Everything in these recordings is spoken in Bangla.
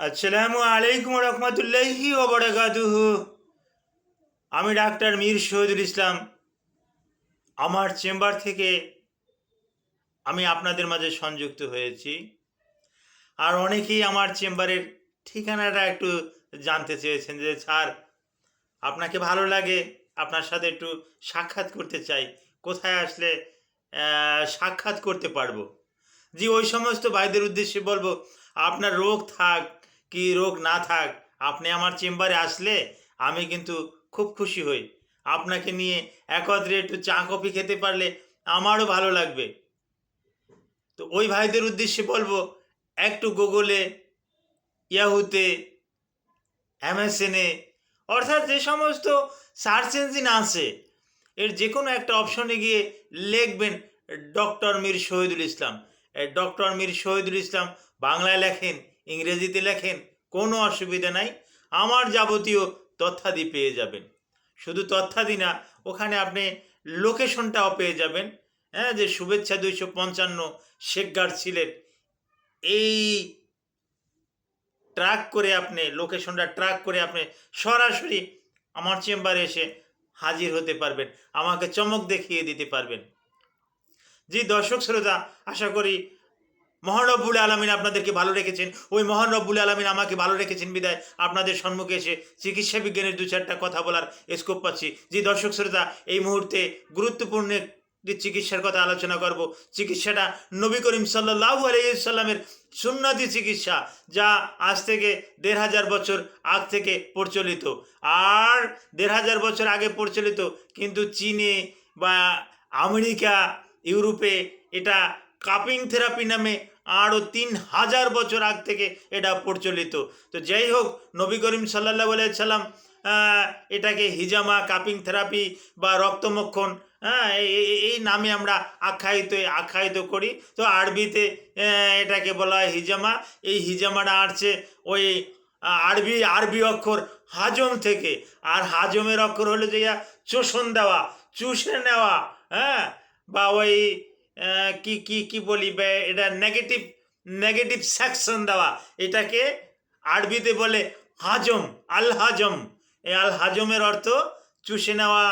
আসসালামু আলাইকুম রহমতুল্লাহি ওয়া বারাকাতুহু। আমি ডাক্তার মীর শহীদুল ইসলাম। আমার চেম্বার থেকে আমি আপনাদের মাঝে সংযুক্ত হয়েছি। আর অনেকেই আমার চেম্বারের ঠিকানাটা একটু জানতে চেয়েছেন যে স্যার, আপনাকে ভালো লাগে, আপনার সাথে একটু সাক্ষাৎ করতে চাই, কোথায় আসলে সাক্ষাৎ করতে পারবো। জি, ওই সমস্ত ভাইদের উদ্দেশ্যে বলবো, আপনার রোগ থাক কি রোগ না থাক, আপনি আমার চেম্বারে আসলে আমি কিন্তু খুব খুশি হই। আপনাকে নিয়ে একত্রে একটু চা কফি খেতে পারলে আমারও ভালো লাগবে। তো ওই ভাইদের উদ্দেশ্যে বলবো, একটু গুগলে, ইয়াহুতে, অ্যামাজনে, অর্থাৎ যে সমস্ত সার্চ ইঞ্জিন আছে এর যে কোনো একটা অপশনে গিয়ে লিখবেন ডক্টর মীর শহীদুল ইসলাম। ডক্টর মীর শহীদুল ইসলাম বাংলায় লেখেন, ইংরেজিতে লেখেন, কোনো অসুবিধা নাই। আমার যাবতীয় তথ্যাদি পেয়ে যাবেন। শুধু তথ্যাদি না, ওখানে আপনি লোকেশনটাও পেয়ে যাবেন। হ্যাঁ, যে শুভেচ্ছা 255 শেখগার সিলেট, এই ট্র্যাক করে আপনি লোকেশনটা ট্র্যাক করে আপনি সরাসরি আমার চেম্বারে এসে হাজির হতে পারবেন, আমাকে চমক দেখিয়ে দিতে পারবেন। জি দর্শক শ্রোতা, আশা করি মহান রব্বুল আলমিন আপনাদেরকে ভালো রেখেছেন। ওই মহান রব্বুল আলমিন আমাকে ভালো রেখেছেন বিদায় আপনাদের সম্মুখে এসে চিকিৎসা বিজ্ঞানের দু চারটা কথা বলার স্কোপ পাচ্ছি। জি দর্শক শ্রোতা, এই মুহূর্তে গুরুত্বপূর্ণ একটি চিকিৎসার কথা আলোচনা করব। চিকিৎসাটা নবী করিম সাল্লাল্লাহু আলাইহি সাল্লামের সুন্নতি চিকিৎসা, যা আজ থেকে ১৫০০ বছর আগ থেকে প্রচলিত। আর ১৫০০ বছর আগে প্রচলিত, কিন্তু চীনে বা আমেরিকা, ইউরোপে এটা কাপিং থেরাপি নামে আরও ৩০০০ বছর আগ থেকে এটা প্রচলিত। তো যাই হোক, নবী করিম সাল্লাল্লাহু আলাইহি সাল্লাম এটাকে হিজামা, কাপিং থেরাপি বা রক্তমক্ষণ, হ্যাঁ, এই নামে আমরা আখ্যায়িত করি। তো আরবিতে এটাকে বলা হয় হিজামা। এই হিজামাটা আসছে ওই আরবি অক্ষর হাজম থেকে। আর হাজমের অক্ষর হলো যে চোষণ দেওয়া, চুষে নেওয়া, হ্যাঁ, বা ওই কি কি কি বলি, এটা নেগেটিভ সেকশন দেওয়া, এটাকে আরবিতে বলে হাজম, আল হাজম। এই আল হাজমের অর্থ চুষে নেওয়া,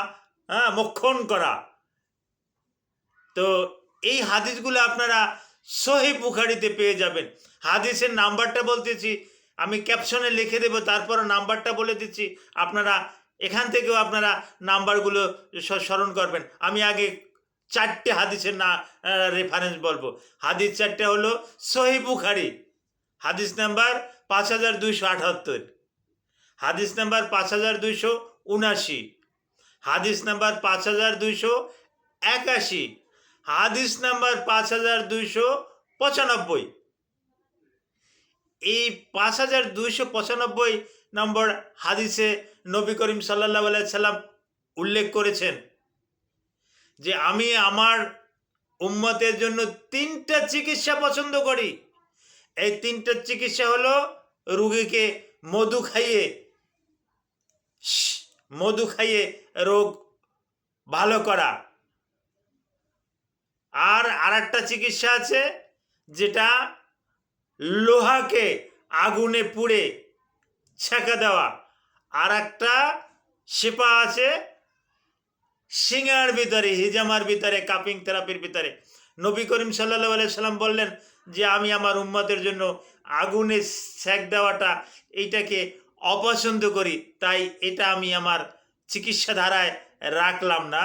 হ্যাঁ, মক্ষণ করা। তো এই হাদিসগুলো আপনারা সহিহ বুখারীতে পেয়ে যাবেন। হাদিসের নাম্বারটা বলতেছি, আমি ক্যাপশনে লিখে দেবো, তারপর নাম্বারটা বলে দিচ্ছি। আপনারা এখান থেকেও আপনারা নাম্বারগুলো স্মরণ করবেন। আমি আগে 4টে হাদিসের রেফারেন্স বলবো। হাদিস 4টে হলো সহিহ বুখারী, হাদিস নাম্বার 5278, হাদিস নাম্বার 5279, হাদিস নাম্বার 5281, হাদিস নাম্বার 5295। এই 5295 নম্বর হাদিসে নবী করিম সাল্লাল্লাহু আলাইহি সাল্লাম উল্লেখ করেছেন যে আমি আমার উম্মতের জন্য 3টা চিকিৎসা পছন্দ করি। এই 3টা চিকিৎসা হলো রোগীকে মধু খাইয়ে রোগ ভালো করা। আর আরেকটা চিকিৎসা আছে যেটা লোহাকে আগুনে পুড়ে ছেঁকা দেওয়া। আর একটা সেপা আছে সিঙার ভিতরে, হিজামার ভিতরে, কাপিং থেরাপির ভিতরে। নবী করিম সাল্লাল্লাহু আলাইহি সাল্লাম বললেন যে আমি আমার উম্মতের জন্য আগুনে সেঁক দেওয়াটা এইটাকে অপছন্দ করি, তাই এটা আমি আমার চিকিৎসা ধারায় রাখলাম না।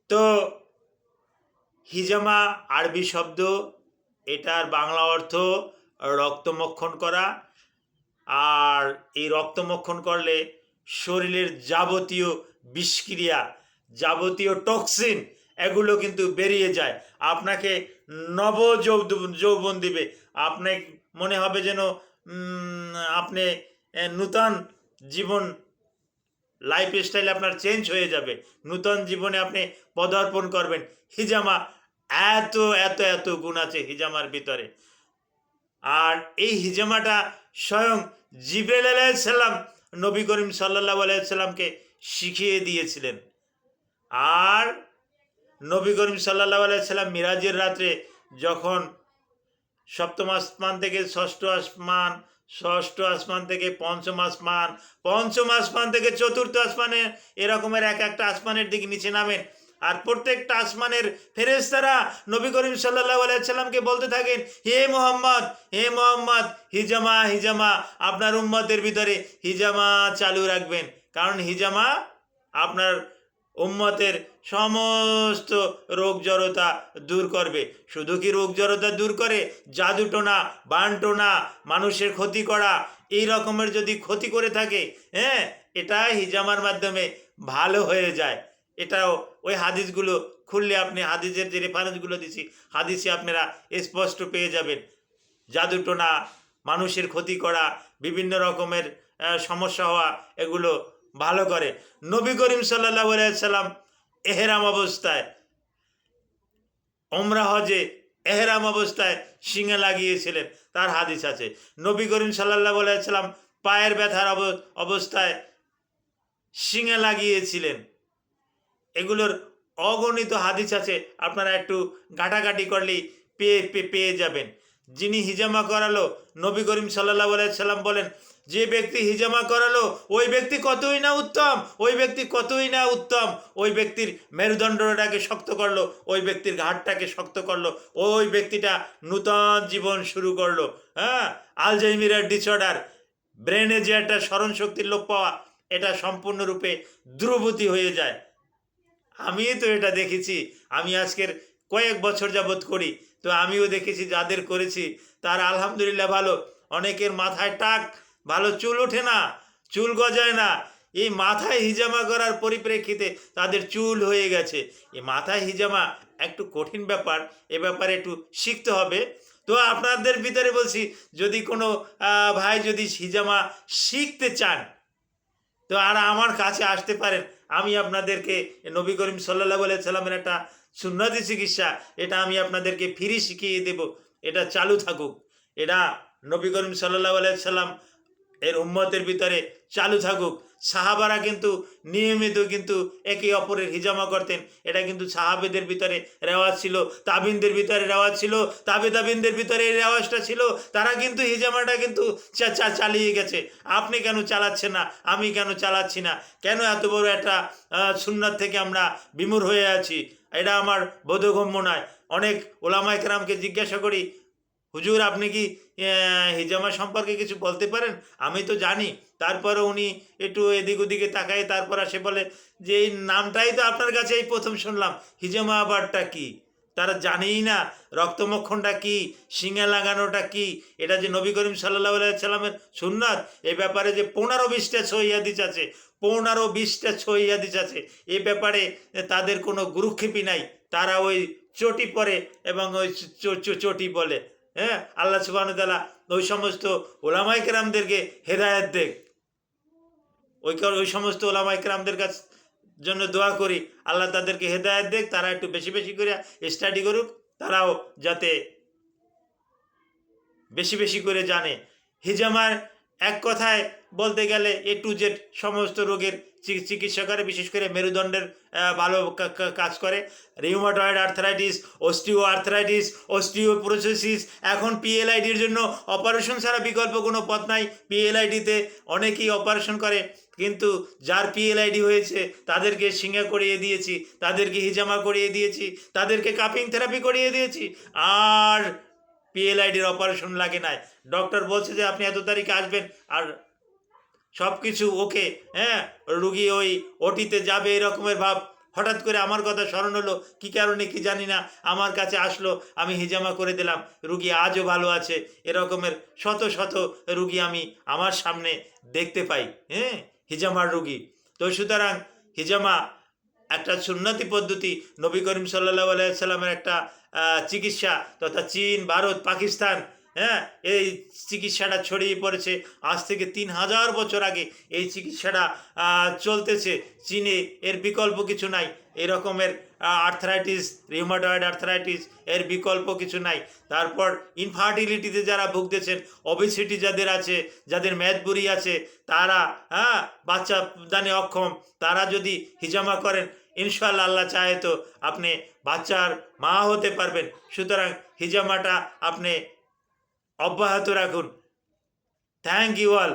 তো হিজামা আরবি শব্দ, এটার বাংলা অর্থ রক্তমক্ষণ করা। আর এই রক্তমক্ষণ করলে শরীরের যাবতীয় বিষক্রিয়া, যাবতীয় টক্সিন, এগুলো কিন্তু বেরিয়ে যায়, আপনাকে যৌবন দিবে। আপনি মনে হবে যেন আপনি নূতন জীবন, লাইফ স্টাইল আপনার চেঞ্জ হয়ে যাবে, নূতন জীবনে আপনি পদার্পণ করবেন। হিজামা এত এত এত গুণ আছে হিজামার ভিতরে। আর এই হিজামাটা স্বয়ং জিবরাইল আলাইহিস সালাম নবী করিম সাল্লাল্লাহু আলাইহি সাল্লামকে শিখিয়ে দিয়েছিলেন। আর নবী করিম সাল্লাল্লাহু আলাইহি সাল্লাম মিরাজের রাত্রে যখন সপ্তম আসমান থেকে ষষ্ঠ আসমান, ষষ্ঠ আসমান থেকে পঞ্চম আসমান, পঞ্চম আসমান থেকে চতুর্থ আসমানে, এরকমের এক একটা আসমানের দিকে নিচে নামেন। আর প্রত্যেকটা আসমানের ফেরেশতারা নবী করিম সাল্লাল্লাহু আলাইহি সাল্লামকে বলতে থাকেন, হে মোহাম্মদ, হে মোহাম্মদ, হিজামা হিজামা, আপনার উম্মতের ভিতরে হিজামা চালু রাখবেন, কারণ হিজামা আপনার উম্মতের সমস্ত রোগ জড়তা দূর করবে। শুধু কি রোগ জড়তা দূর করে, জাদুটোনা, বানটোনা, মানুষের ক্ষতি করা, এই রকমের যদি ক্ষতি করে থাকে, হ্যাঁ, এটা হিজামার মাধ্যমে ভালো হয়ে যায়। এটাও ওই হাদিসগুলো খুললে, আপনি হাদিসের যে রেফারেন্সগুলো দিছি, হাদিসে আপনারা স্পষ্ট পেয়ে যাবেন। জাদুটোনা, মানুষের ক্ষতি করা, বিভিন্ন রকমের সমস্যা হওয়া, এগুলো ভালো করে। নবী করিম সাল্লাল্লাহু আলাইহি সাল্লাম এহরাম অবস্থায়, ওমরা হজে এহরাম অবস্থায় শিঙে লাগিয়েছিলেন, তার হাদিস আছে। নবী করিম সাল্লাল্লাহু আলাইহি সাল্লাম পায়ের ব্যথার অবস্থায় শিঙে লাগিয়েছিলেন। এগুলোর অগণিত হাদিস আছে, আপনারা একটু ঘাটাঘাটি করলেই পেয়ে যাবেন। যিনি হিজামা করালো, নবী করিম সাল্লাল্লাহু আলাইহি সাল্লাম বলেন, যে ব্যক্তি হিজামা করালো ওই ব্যক্তি কতই না উত্তম, ওই ব্যক্তি কতই না উত্তম। ওই ব্যক্তির মেরুদণ্ডটাকে শক্ত করলো, ওই ব্যক্তির ঘাটটাকে শক্ত করলো, ওই ব্যক্তিটা নূতন জীবন শুরু করলো। হ্যাঁ, আলজাইমারের ডিসঅর্ডার, ব্রেনে যে একটা স্মরণ শক্তির লোপ পাওয়া, এটা সম্পূর্ণরূপে দ্রুবতী হয়ে যায়। আমি তো এটা দেখেছি, আমি আজকের কয়েক বছর যাবৎ করি, তো আমিও দেখেছি যাদের করেছি তার আলহামদুলিল্লাহ ভালো। অনেকের মাথায় টাক, ভালো চুল ওঠে না, চুল গজায় না, এই মাথায় হিজামা করার পরিপ্রেক্ষিতে তাদের চুল হয়ে গেছে। এই মাথায় হিজামা একটু কঠিন ব্যাপার, এ ব্যাপারে একটু শিখতে হবে। তো আপনাদের ভিতরে বলছি, যদি কোনো ভাই যদি হিজামা শিখতে চান, তো আর আমার কাছে আসতে পারেন। আমি আপনাদেরকে নবী করিম সাল্লাল্লাহু আলাইহি সাল্লামের একটা সুন্নতি চিকিৎসা, এটা আমি আপনাদেরকে ফ্রি শিখিয়ে দেব। এটা চালু থাকুক, এটা নবী করিম সাল্লাল্লাহু আলাইহি সাল্লাম এর উম্মতের ভিতরে চালু থাকুক। সাহাবারা কিন্তু নিয়মিত কিন্তু একে অপরের হিজামা করতেন, এটা কিন্তু সাহাবেদের ভিতরে রেওয়াজ ছিল, তাবিনদের ভিতরে রেওয়াজ ছিল, তাবিনদের ভিতরে এই রেওয়াজটা ছিল। তারা কিন্তু হিজামাটা কিন্তু চালিয়ে গেছে। আপনি কেন চালাচ্ছেন না, আমি কেন চালাচ্ছি না? কেন এত বড় একটা সুন্নাত থেকে আমরা বিমূঢ় হয়ে আছি? এটা আমার বোধগম্য নয়। অনেক ওলামায়ে কেরামকে জিজ্ঞাসা করি, হুজুর আপনি কি হিজামা সম্পর্কে কিছু বলতে পারেন? আমি তো জানি। তারপরে উনি একটু এদিক ওদিকে তাকায়, তারপর সে বলে যে এই নামটাই তো আপনার কাছে এই প্রথম শুনলাম, হিজামা আবারটা কি? তারা জানেই না রক্তমক্ষণটা কি, শিঙে লাগানোটা কি। এটা যে নবী করিম সাল্লাল্লাহু আলাইহি সাল্লামের সুন্নাত, এ ব্যাপারে যে 15-20টা সহিহ হাদিস আছে, 15-20টা সহিহ হাদিস আছে, এ ব্যাপারে তাদের কোনো গুরুক্ষেপই নাই। তারা ওই চটি পরে এবং ওই চটি বলে। হ্যাঁ, আল্লাহ সুবহানাহু ওয়া তাআলা ওই সমস্ত ওলামায়ে কেরামদেরকে হেদায়েত দেখ। ওই সমস্ত ওলামায়ে কেরামদের কাছ জন্য দোয়া করি, আল্লাহ তাদেরকে হেদায়েত দেখ, তারা একটু বেশি বেশি করে স্টাডি করুক, তারাও যাতে বেশি বেশি করে জানে। হিজামার এক কথায় বলতে গেলে এ টু জেড সমস্ত রোগের চিকিৎসা করে, বিশেষ করে মেরুদণ্ডের ভালো কাজ করে। Rheumatoid arthritis, osteo arthritis, osteoporosis. এখন পিএলআইডির জন্য অপারেশন ছাড়া বিকল্প কোনো পথ নাই। পিএলআইডিতে অনেকেই অপারেশন করে, কিন্তু যার পিএলআইডি হয়েছে তাদেরকে শিঙা করিয়ে দিয়েছি, তাদেরকে হিজামা করিয়ে দিয়েছি, তাদেরকে কাপিং থেরাপি করিয়ে দিয়েছি, আর পিএলআইডির অপারেশন লাগে নাই। ডক্টর বলছে যে আপনি এত তারিখে আসবেন, আর সব কিছু ওকে। হ্যাঁ, রুগী ওই ওটিতে যাবে এরকমের ভাব। হঠাৎ করে আমার কথা স্মরণ হলো, কী কারণে কি জানি না, আমার কাছে আসলো, আমি হিজামা করে দিলাম, রুগী আজও ভালো আছে। এরকমের শত শত রুগী আমি আমার সামনে দেখতে পাই, হ্যাঁ, হিজামার রুগী। তো সুতরাং হিজামা একটা সুন্নতি পদ্ধতি, নবী করিম সাল্লাল্লাহু আলাইহি সাল্লামের একটা চিকিৎসা, তথা চীন, ভারত, পাকিস্তান, হ্যাঁ, এই চিকিৎসাটা ছড়িয়ে পড়েছে আজ থেকে 3000 বছর আগে। এই চিকিৎসাটা চলতেছে চীনে, এর বিকল্প কিছু নাই। এই রকমের আর্থ্রাইটিস, রিউমাটয়েড আর্থ্রাইটিস, এর বিকল্প কিছু নাই। তারপর ইনফার্টিলিটিতে যারা ভুগতেছেন, ওবেসিটি যাদের আছে, যাদের মেদবুরি আছে, তারা, হ্যাঁ, বাচ্চা দানে অক্ষম, তারা যদি হিজামা করেন, ইনশাআল্লাহ আল্লাহ চাহে তো আপনি বাচ্চার মা হতে পারবেন। সুতরাং হিজামাটা আপনি অব্যাহত রাখুন। Thank you all.